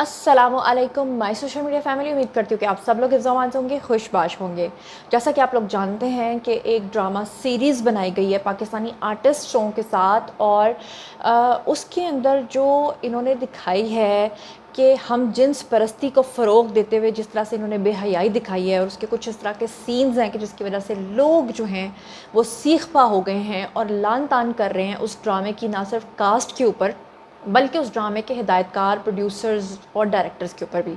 अस्सलामु अलैकुम my social media family. उम्मीद करती हूँ कि आप सब लोग इज़्ज़ामान से होंगे, खुशबाश होंगे। जैसा कि आप लोग जानते हैं कि एक ड्रामा सीरीज़ बनाई गई है पाकिस्तानी आर्टिस्टों के साथ, और उसके अंदर जो इन्होंने दिखाई है कि हम जिन्स परस्ती को फ़रोग़ देते हुए जिस तरह से इन्होंने बेहयाई दिखाई है, और उसके कुछ इस तरह के सीन्स हैं कि जिसकी वजह से लोग जो हैं वो सीख पा हो गए हैं और लान तान कर रहे हैं उस ड्रामे की, ना सिर्फ कास्ट के ऊपर बल्कि उस ड्रामे के हिदायतकार, प्रोड्यूसर्स और डायरेक्टर्स के ऊपर भी।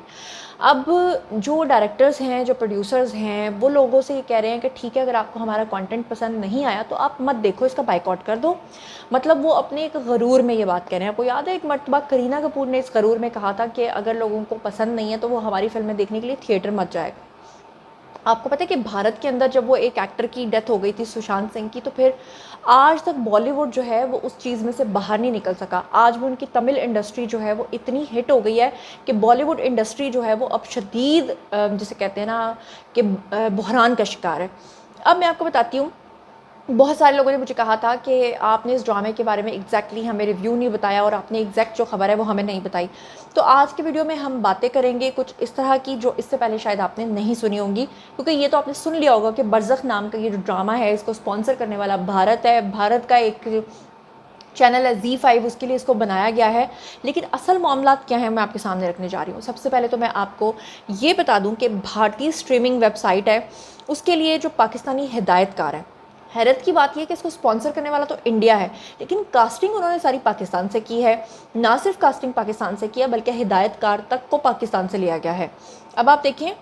अब जो डायरेक्टर्स हैं, जो प्रोड्यूसर्स हैं, वो लोगों से ये कह रहे हैं कि ठीक है, अगर आपको हमारा कंटेंट पसंद नहीं आया तो आप मत देखो, इसका बाइकआउट कर दो। मतलब वो अपने एक गरूर में ये बात कह रहे हैं। आपको याद है एक मर्तबा करीना कपूर ने इस गरूर में कहा था कि अगर लोगों को पसंद नहीं है तो वो हमारी फिल्में देखने के लिए थिएटर मत जाएगा। आपको पता है कि भारत के अंदर जब वो एक एक्टर की डेथ हो गई थी, सुशांत सिंह की, तो फिर आज तक बॉलीवुड जो है वो उस चीज़ में से बाहर नहीं निकल सका। आज भी उनकी तमिल इंडस्ट्री जो है वो इतनी हिट हो गई है कि बॉलीवुड इंडस्ट्री जो है वो अब शदीद जिसे कहते हैं ना कि बहरान का शिकार है। अब मैं आपको बताती हूँ, बहुत सारे लोगों ने मुझे कहा था कि आपने इस ड्रामे के बारे में एग्जैक्टली हमें रिव्यू नहीं बताया और आपने एग्जैक्ट जो खबर है वो हमें नहीं बताई। तो आज के वीडियो में हम बातें करेंगे कुछ इस तरह की जो इससे पहले शायद आपने नहीं सुनी होंगी, क्योंकि ये तो आपने सुन लिया होगा कि बरज़ख नाम का ये जो ड्रामा है इसको स्पॉन्सर करने वाला भारत है। भारत का एक चैनल है ZEE5, उसके लिए इसको बनाया गया है। लेकिन असल मामला क्या है मैं आपके सामने रखने जा रही हूँ। सबसे पहले तो मैं आपको ये बता दूँ कि भारतीय स्ट्रीमिंग वेबसाइट है, उसके लिए जो पाकिस्तानी हिदायतकार है, हैरत की बात यह है कि इसको स्पॉन्सर करने वाला तो इंडिया है, लेकिन कास्टिंग उन्होंने सारी पाकिस्तान से की है। ना सिर्फ कास्टिंग पाकिस्तान से किया बल्कि हिदायतकार तक को पाकिस्तान से लिया गया है। अब आप देखें,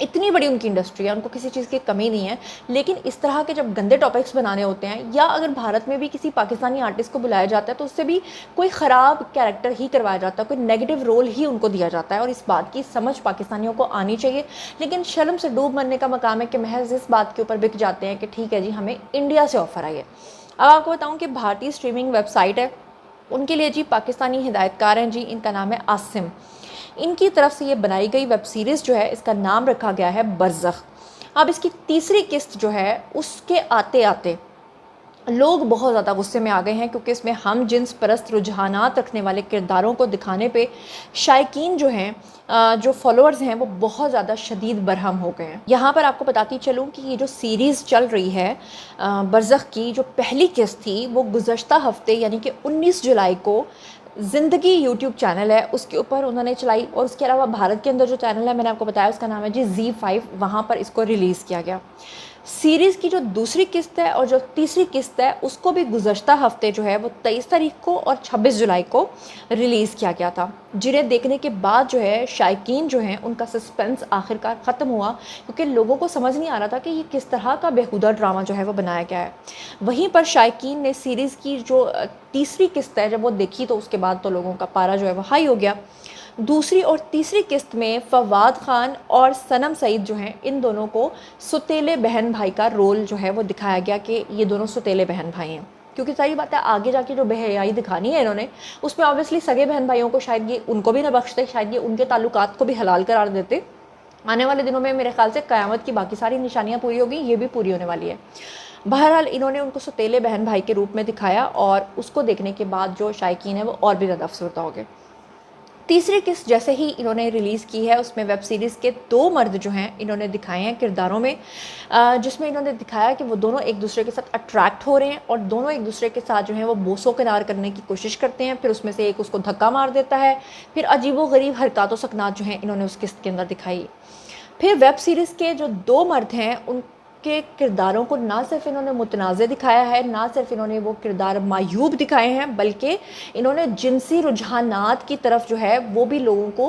इतनी बड़ी उनकी इंडस्ट्री है, उनको किसी चीज़ की कमी नहीं है। लेकिन इस तरह के जब गंदे टॉपिक्स बनाने होते हैं, या अगर भारत में भी किसी पाकिस्तानी आर्टिस्ट को बुलाया जाता है तो उससे भी कोई ख़राब कैरेक्टर ही करवाया जाता है, कोई नेगेटिव रोल ही उनको दिया जाता है। और इस बात की समझ पाकिस्तानियों को आनी चाहिए। लेकिन शर्म से डूब मरने का मकाम है कि महज इस बात के ऊपर बिक जाते हैं कि ठीक है जी, हमें इंडिया से ऑफ़र आई है। अब आपको बताऊँ कि भारतीय स्ट्रीमिंग वेबसाइट है, उनके लिए जी पाकिस्तानी हिदायतकार हैं जी, इनका नाम है आसिम। इनकी तरफ से ये बनाई गई वेब सीरीज़ जो है इसका नाम रखा गया है बरज़ख। अब इसकी तीसरी किस्त जो है उसके आते आते लोग बहुत ज़्यादा गुस्से में आ गए हैं, क्योंकि इसमें हम जिन्स परस्त रुझानात रखने वाले किरदारों को दिखाने पे शायकीन जो हैं, जो फॉलोअर्स हैं, वो बहुत ज़्यादा शदीद बरहम हो गए हैं। यहाँ पर आपको बताती चलूँ कि ये जो सीरीज़ चल रही है बरज़ख की, जो पहली किस्त थी वो गुज़श्ता हफ्ते यानी कि 19 जुलाई को ज़िंदगी यूट्यूब चैनल है उसके ऊपर उन्होंने चलाई। और उसके अलावा भारत के अंदर जो चैनल है मैंने आपको बताया उसका नाम है जी ZEE5, वहाँ पर इसको रिलीज़ किया गया। सीरीज़ की जो दूसरी किस्त है और जो तीसरी किस्त है उसको भी गुज़श्ता हफ्ते जो है वो 23 तारीख को और 26 जुलाई को रिलीज़ किया गया था, जिन्हें देखने के बाद जो है शायकीन जो हैं उनका सस्पेंस आखिरकार ख़त्म हुआ, क्योंकि लोगों को समझ नहीं आ रहा था कि ये किस तरह का बेहुदा ड्रामा जो है वो बनाया गया है। वहीं पर शायकीन ने सीरीज़ की जो तीसरी किस्त है जब वो देखी तो उसके बाद तो लोगों का पारा जो है वो हाई हो गया। दूसरी और तीसरी किस्त में फवाद ख़ान और सनम सईद जो हैं, इन दोनों को सुतेले बहन भाई का रोल जो है वो दिखाया गया कि ये दोनों सुतेले बहन भाई हैं। क्योंकि सारी बात है, आगे जाके जो बेहयाई दिखानी है इन्होंने, उसमें ऑब्वियसली सगे बहन भाइयों को शायद ये उनको भी न बख्शते, शायद ये उनके ताल्लुकात को भी हलाल करार देते। आने वाले दिनों में मेरे ख्याल से क़यामत की बाकी सारी निशानियाँ पूरी होगी, ये भी पूरी होने वाली है। बहरहाल इन्होंने उनको सुतेले बहन भाई के रूप में दिखाया, और उसको देखने के बाद जो शायकीन है वो और भी ज़्यादा अफसरदा हो गए। तीसरी किस्त जैसे ही इन्होंने रिलीज़ की है उसमें वेब सीरीज़ के 2 मर्द जो हैं इन्होंने दिखाए हैं किरदारों में, जिसमें इन्होंने दिखाया कि वो दोनों एक दूसरे के साथ अट्रैक्ट हो रहे हैं और दोनों एक दूसरे के साथ जो हैं वो बोसो किनार करने की कोशिश करते हैं। फिर उसमें से एक उसको धक्का मार देता है। फिर अजीबो-गरीब हरकत व सकनात जो हैं इन्होंने उस किस्त के अंदर दिखाई। फिर वेब सीरीज़ के जो 2 मर्द हैं उनके किरदारों को ना सिर्फ इन्होंने मुतनाज़े दिखाया है, ना सिर्फ इन्होंने वो किरदार मायूब दिखाए हैं, बल्कि इन्होंने जिनसी रुझानात की तरफ जो है वो भी लोगों को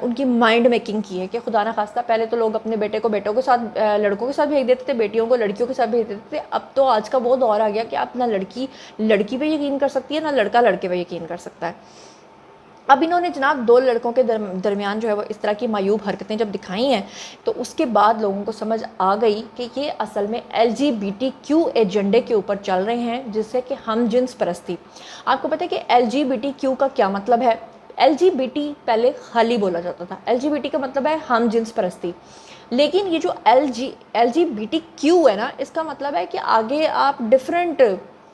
उनकी माइंड मेकिंग की है कि खुदा ना खास्ता पहले तो लोग अपने बेटे को बेटों के साथ लड़कों के साथ भेज देते थे, बेटियों को लड़कियों के साथ भेज देते थे। अब तो आज का वो दौर आ गया कि आप ना लड़की लड़की पे यकीन कर सकती है, ना लड़का लड़के पे यकीन कर सकता है। अब इन्होंने जनाब 2 लड़कों के दरमियान जो है वो इस तरह की मायूब हरकतें जब दिखाई हैं, तो उसके बाद लोगों को समझ आ गई कि ये असल में LGBTQ एजेंडे के ऊपर चल रहे हैं, जिससे कि हम जिन्स परस्ती। आपको पता है कि LGBTQ का क्या मतलब है? LGBT पहले खाली बोला जाता था, LGBT का मतलब है हम जिन्स परस्ती। लेकिन ये जो LGBTQ है ना, इसका मतलब है कि आगे आप डिफरेंट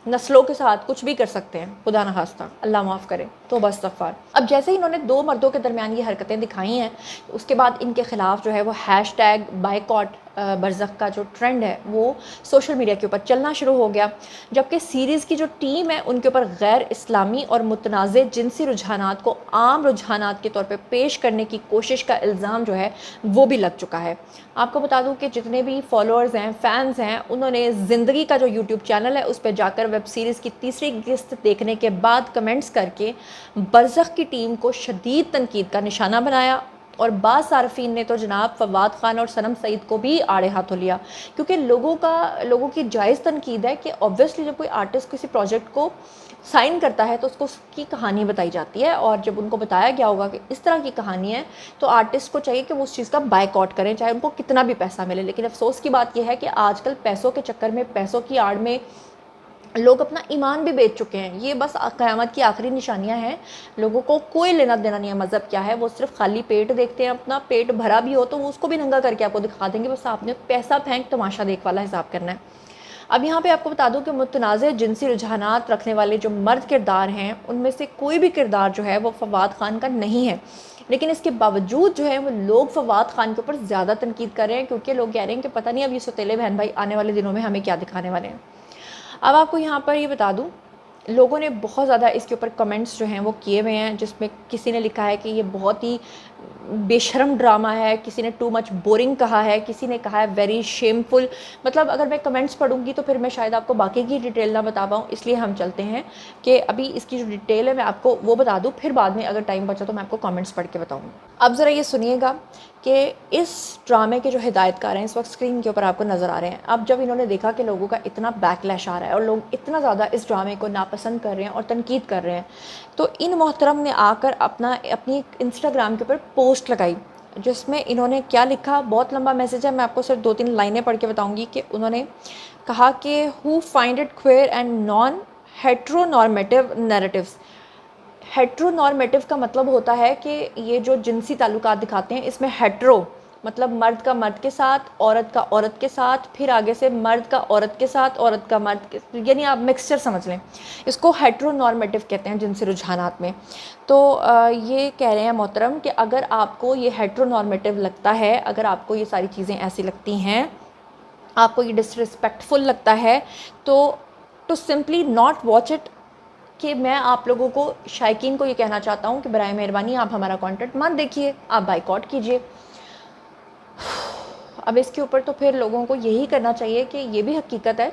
नस्लों के साथ कुछ भी कर सकते हैं, खुदा न खास्ता, अल्लाह माफ़ करे, तौबा इस्तग़फ़ार। अब जैसे ही इन्होंने 2 मर्दों के दरमियान ये हरकतें दिखाई हैं, उसके बाद इनके ख़िलाफ़ जो है वो हैशटैग बायकॉट बरज़ख का जो ट्रेंड है वो सोशल मीडिया के ऊपर चलना शुरू हो गया। जबकि सीरीज़ की जो टीम है उनके ऊपर गैर इस्लामी और मुतनाज़े जिनसी रुझानात को आम रुझानात के तौर पे पेश करने की कोशिश का इल्ज़ाम जो है वो भी लग चुका है। आपको बता दूं कि जितने भी फॉलोअर्स हैं, फैंस हैं, उन्होंने ज़िंदगी का जो यूट्यूब चैनल है उस पर जाकर वेब सीरीज़ की तीसरी किस्त देखने के बाद कमेंट्स करके बरज़ख की टीम को शदीद तनकीद का निशाना बनाया। और बाज़ सारफीन ने तो जनाब फवाद ख़ान और सनम सईद को भी आड़े हाथों लिया, क्योंकि लोगों की जायज़ तनकीद है कि ऑब्वियसली जब कोई आर्टिस्ट किसी प्रोजेक्ट को साइन करता है तो उसको उसकी कहानी बताई जाती है, और जब उनको बताया गया होगा कि इस तरह की कहानी है तो आर्टिस्ट को चाहिए कि वो उस चीज़ का बायकॉट करें, चाहे उनको कितना भी पैसा मिले। लेकिन अफसोस की बात यह है कि आजकल पैसों के चक्कर में, पैसों की आड़ में लोग अपना ईमान भी बेच चुके हैं। ये बस क़यामत की आखिरी निशानियां हैं। लोगों को कोई लेना देना नहीं है मज़हब क्या है, वो सिर्फ खाली पेट देखते हैं। अपना पेट भरा भी हो तो वो उसको भी नंगा करके आपको दिखा देंगे, बस आपने पैसा फेंक तमाशा देख वाला हिसाब करना है। अब यहाँ पे आपको बता दूं कि मुतनाज़े जिनसी रुझानात रखने वाले जो मर्द किरदार हैं उनमें से कोई भी किरदार जो है वो फवाद ख़ान का नहीं है। लेकिन इसके बावजूद जो है वो लोग फवाद ख़ान के ऊपर ज़्यादा तनकीद कर रहे हैं, क्योंकि लोग कह रहे हैं कि पता नहीं अब ये सौतेले बहन भाई आने वाले दिनों में हमें क्या दिखाने वाले हैं। अब आपको यहाँ पर ये बता दूँ, लोगों ने बहुत ज़्यादा इसके ऊपर कमेंट्स जो हैं वो किए हुए हैं, जिसमें किसी ने लिखा है कि ये बहुत ही बेशरम ड्रामा है, किसी ने टू मच बोरिंग कहा है, किसी ने कहा है वेरी शेमफुल। मतलब अगर मैं कमेंट्स पढ़ूंगी तो फिर मैं शायद आपको बाकी की डिटेल ना बता पाऊँ, इसलिए हम चलते हैं कि अभी इसकी जो डिटेल है मैं आपको वो बता दूँ, फिर बाद में अगर टाइम बचा तो मैं आपको कमेंट्स पढ़ के बताऊँगी। अब ज़रा ये सुनिएगा कि इस ड्रामे के जो हिदायतकार हैं इस वक्त स्क्रीन के ऊपर आपको नज़र आ रहे हैं। अब जब इन्होंने देखा कि लोगों का इतना बैकलैश आ रहा है और लोग इतना ज़्यादा इस ड्रामे को नापसंद कर रहे हैं और तनकीद कर रहे हैं, तो इन मोहतरम ने आकर अपनी इंस्टाग्राम के ऊपर पोस्ट लगाई, जिसमें इन्होंने क्या लिखा, बहुत लंबा मैसेज है, मैं आपको सिर्फ 2-3 लाइनें पढ़ के बताऊँगी। कि उन्होंने कहा कि who find it queer and non heteronormative narratives. Heteronormative का मतलब होता है कि ये जो जिनसी ताल्लुकात दिखाते हैं इसमें हेट्रो मतलब मर्द का मर्द के साथ, औरत का औरत के साथ, फिर आगे से मर्द का औरत के साथ, औरत का मर्द के, यानी आप मिक्सचर समझ लें। इसको हेट्रोनॉर्मेटिव कहते हैं जिनसी रुझानात में। तो ये कह रहे हैं मोहतरम कि अगर आपको ये हेट्रोनॉर्मेटिव लगता है, अगर आपको ये सारी चीज़ें ऐसी लगती हैं, आपको ये डिसरिस्पेक्टफुल लगता है, तो to simply not watch it. कि मैं आप लोगों को, शायकीन को ये कहना चाहता हूँ कि बराए मेहरबानी आप हमारा कंटेंट मत देखिए, आप बाइकआउट कीजिए। अब इसके ऊपर तो फिर लोगों को यही करना चाहिए कि ये भी हकीकत है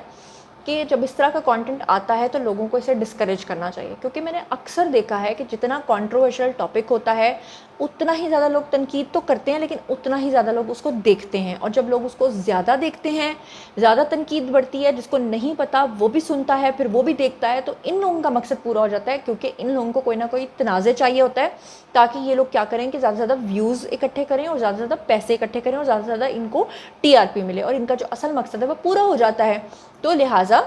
कि जब इस तरह का कंटेंट आता है तो लोगों को इसे डिस्करेज करना चाहिए, क्योंकि मैंने अक्सर देखा है कि जितना कंट्रोवर्शियल टॉपिक होता है उतना ही ज़्यादा लोग तनकीद तो करते हैं, लेकिन उतना ही ज़्यादा लोग उसको देखते हैं। और जब लोग उसको ज़्यादा देखते हैं, ज़्यादा तनकीद बढ़ती है, जिसको नहीं पता वो भी सुनता है, फिर वो भी देखता है, तो इन लोगों का मकसद पूरा हो जाता है, क्योंकि इन लोगों को कोई ना कोई तनाज़े चाहिए होता है, ताकि ये लोग क्या करें कि ज़्यादा से ज़्यादा व्यूज़ इकट्ठे करें और ज़्यादा से ज़्यादा पैसे इकट्ठे करें और ज़्यादा से ज़्यादा इनको TRP मिले, और इनका जो असल मकसद है वो पूरा हो जाता है। तो लिहाजा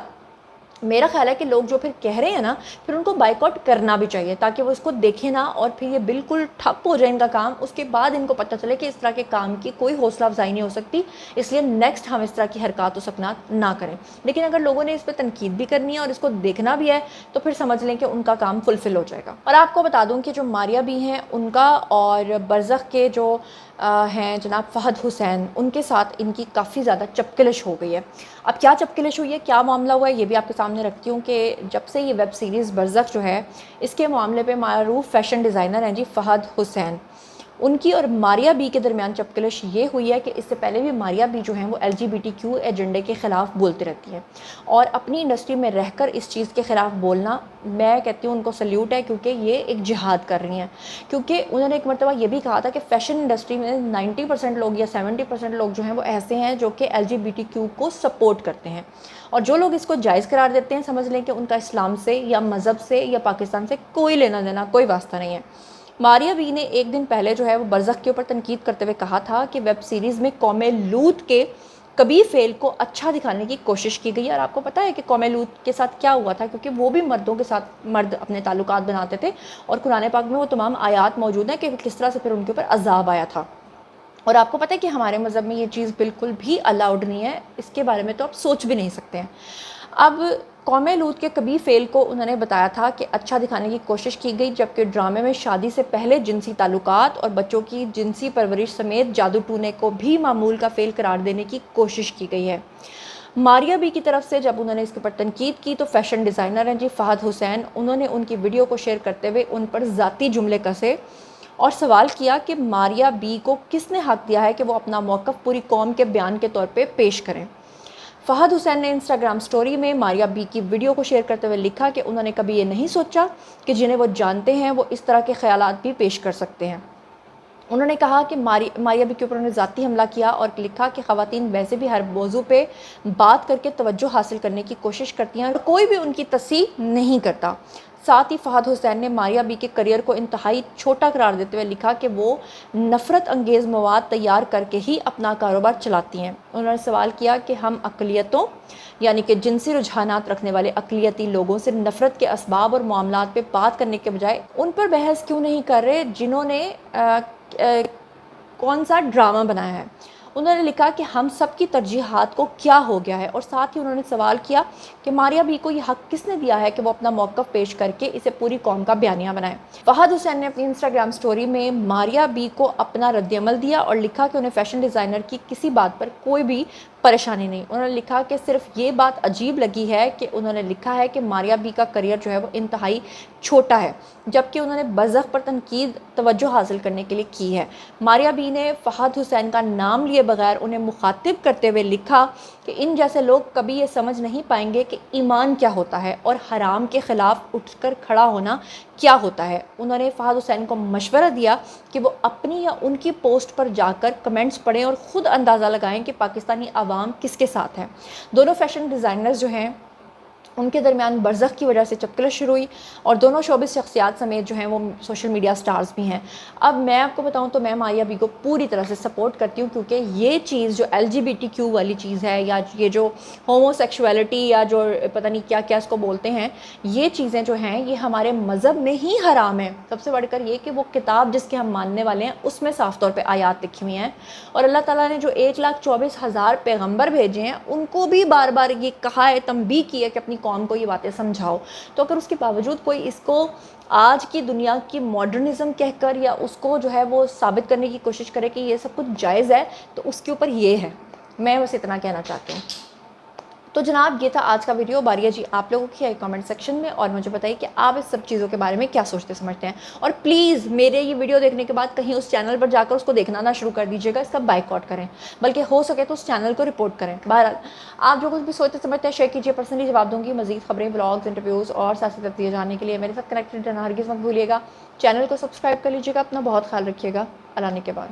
मेरा ख्याल है कि लोग जो फिर कह रहे हैं ना, फिर उनको बाइकआउट करना भी चाहिए, ताकि वो इसको देखें ना और फिर ये बिल्कुल ठप हो जाए इनका काम। उसके बाद इनको पता चले कि इस तरह के काम की कोई हौसला अफजाई नहीं हो सकती, इसलिए नेक्स्ट हम इस तरह की हरकत और सकनात ना करें। लेकिन अगर लोगों ने इस पर तनकीद भी करनी है और इसको देखना भी है तो फिर समझ लें कि उनका काम फुलफिल हो जाएगा। और आपको बता दूँ कि जो मारिया भी हैं उनका और बरज़ख के जो हैं जनाब फ़हद हुसैन, उनके साथ इनकी काफ़ी ज़्यादा चपकलिश हो गई है। अब क्या चपकलिश हुई है, क्या मामला हुआ है, ये भी आपके सामने रखती हूँ कि जब से ये वेब सीरीज़ बरज़ख जो है, इसके मामले पे मारूफ फ़ैशन डिज़ाइनर हैं जी फ़हद हुसैन, उनकी और मारिया बी के दरमियान चपकलिश ये हुई है कि इससे पहले भी मारिया बी जो हैं वो LGBTQ एजेंडे के ख़िलाफ़ बोलती रहती हैं, और अपनी इंडस्ट्री में रहकर इस चीज़ के ख़िलाफ़ बोलना, मैं कहती हूँ उनको सल्यूट है, क्योंकि ये एक जिहाद कर रही हैं। क्योंकि उन्होंने एक मरतबा ये भी कहा था कि फ़ैशन इंडस्ट्री में 90% लोग या 70% लोग जो हैं वो ऐसे हैं जो कि LGBTQ को सपोर्ट करते हैं, और जो लोग इसको जायज़ करार देते हैं समझ लें कि उनका इस्लाम से या मज़हब से या पाकिस्तान से कोई लेना देना, कोई वास्ता नहीं है। मारिया बी ने एक दिन पहले जो है वो बरज़ख के ऊपर तनकीद करते हुए कहा था कि वेब सीरीज़ में कौम लूत के कबीर फेल को अच्छा दिखाने की कोशिश की गई। और आपको पता है कि कौम लूत के साथ क्या हुआ था, क्योंकि वो भी मर्दों के साथ मर्द अपने ताल्लुकात बनाते थे, और कुरान पाक में वो तमाम आयात मौजूद हैं कि किस तरह से फिर उनके ऊपर अजाब आया था। और आपको पता है कि हमारे मज़हब में ये चीज़ बिल्कुल भी अलाउड नहीं है, इसके बारे में तो आप सोच भी नहीं सकते हैं। अब قوم لوط کے کبھی فعل کو انہوں نے بتایا تھا کہ اچھا دکھانے کی کوشش کی گئی، جبکہ ڈرامے میں شادی سے پہلے جنسی تعلقات اور بچوں کی جنسی پرورش سمیت جادو ٹونے کو بھی معمول کا فعل قرار دینے کی کوشش کی گئی ہے۔ ماریا بی کی طرف سے جب انہوں نے اس کے پر تنقید کی تو فیشن ڈیزائنر ہیں فہد حسین، انہوں نے ان کی ویڈیو کو شیئر کرتے ہوئے ان پر ذاتی جملے کسے اور سوال کیا کہ ماریا بی کو کس نے حق دیا ہے کہ وہ اپنا موقف پوری قوم کے بیان کے طور پہ پیش کریں۔ فہد حسین نے انسٹاگرام سٹوری میں ماریا بی کی ویڈیو کو شیئر کرتے ہوئے لکھا کہ انہوں نے کبھی یہ نہیں سوچا کہ جنہیں وہ جانتے ہیں وہ اس طرح کے خیالات بھی پیش کر سکتے ہیں۔ انہوں نے کہا کہ ماریا بی کے اوپر انہوں نے ذاتی حملہ کیا اور لکھا کہ خواتین ویسے بھی ہر موضوع پہ بات کر کے توجہ حاصل کرنے کی کوشش کرتی ہیں اور کوئی بھی ان کی تصحیح نہیں کرتا۔ ساتھ ہی فہد حسین نے ماریا بی کے کریئر کو انتہائی چھوٹا قرار دیتے ہوئے لکھا کہ وہ نفرت انگیز مواد تیار کر کے ہی اپنا کاروبار چلاتی ہیں۔ انہوں نے سوال کیا کہ ہم اقلیتوں یعنی کہ جنسی رجحانات رکھنے والے اقلیتی لوگوں سے نفرت کے اسباب اور معاملات پہ بات کرنے کے بجائے ان پر بحث کیوں نہیں کر رہے جنہوں نے کون سا ڈرامہ بنایا ہے۔ انہوں نے لکھا کہ ہم سب کی ترجیحات کو کیا ہو گیا ہے، اور ساتھ ہی انہوں نے سوال کیا کہ ماریا بی کو یہ حق کس نے دیا ہے کہ وہ اپنا موقف پیش کر کے اسے پوری قوم کا بیانیہ بنائے۔ فہد حسین نے اپنی انسٹاگرام سٹوری میں ماریا بی کو اپنا رد عمل دیا اور لکھا کہ انہیں فیشن ڈیزائنر کی کسی بات پر کوئی بھی پریشانی نہیں۔ انہوں نے لکھا کہ صرف یہ بات عجیب لگی ہے کہ انہوں نے لکھا ہے کہ ماریا بی کا کریئر جو ہے وہ انتہائی چھوٹا ہے، جبکہ انہوں نے بذخ پر تنقید توجہ حاصل کرنے کے لیے کی ہے۔ ماریا بی نے فہد حسین کا نام لیے بغیر انہیں مخاطب کرتے ہوئے لکھا کہ ان جیسے لوگ کبھی یہ سمجھ نہیں پائیں گے کہ ایمان کیا ہوتا ہے اور حرام کے خلاف اٹھ کر کھڑا ہونا کیا ہوتا ہے۔ انہوں نے فہد حسین کو مشورہ دیا کہ وہ اپنی یا ان کی پوسٹ پر جا کر کمنٹس پڑھیں اور خود اندازہ لگائیں کہ پاکستانی عوام کس کے ساتھ ہے۔ دونوں فیشن ڈیزائنرز جو ہیں ان کے درمیان برزخ کی وجہ سے چپکلش شروع ہوئی اور دونوں شوبز شخصیات سمیت جو ہیں وہ سوشل میڈیا سٹارز بھی ہیں۔ اب میں آپ کو بتاؤں تو میں ماریا بی کو پوری طرح سے سپورٹ کرتی ہوں، کیونکہ یہ چیز جو LGBTQ والی چیز ہے یا یہ جو ہومو سیکشولیٹی یا جو پتہ نہیں کیا کیا اس کو بولتے ہیں، یہ چیزیں جو ہیں یہ ہمارے مذہب میں ہی حرام ہیں۔ سب سے بڑھ کر یہ کہ وہ کتاب جس کے ہم ماننے والے ہیں اس میں صاف طور پہ آیات لکھی ہوئی ہیں، اور اللہ تعالیٰ نے جو 1,24,000 پیغمبر بھیجے ہیں ان کو بھی بار بار یہ کہا ہے، تنبیہ کی ہے کہ اپنی قوم کو یہ باتیں سمجھاؤ۔ تو اگر اس کے باوجود کوئی اس کو آج کی دنیا کی ماڈرنزم کہہ کر یا اس کو جو ہے وہ ثابت کرنے کی کوشش کرے کہ یہ سب کچھ جائز ہے، تو اس کے اوپر یہ ہے۔ میں بس اتنا کہنا چاہتی ہوں۔ تو جناب یہ تھا آج کا ویڈیو۔ باری ہے جی آپ لوگوں کی کامنٹ سیکشن میں، اور مجھے بتائیے کہ آپ اس سب چیزوں کے بارے میں کیا سوچتے سمجھتے ہیں، اور پلیز میرے یہ ویڈیو دیکھنے کے بعد کہیں اس چینل پر جا کر اس کو دیکھنا نہ شروع کر دیجیے گا، اس کا بائیکاٹ کریں، بلکہ ہو سکے تو اس چینل کو رپورٹ کریں۔ بہرحال آپ جو کچھ بھی سوچتے سمجھتے ہیں شیئر کیجیے، پرسنلی جواب دوں گی۔ مزید خبریں، بلاگز، انٹرویوز اور سیاسی تجزیے جاننے کے لیے میرے ساتھ کنیکٹڈ رہنا ہرگز مت بھولیے گا۔ چینل کو سبسکرائب کر لیجیے گا۔ اپنا بہت خیال رکھیے گا۔ اللہ نے کے بعد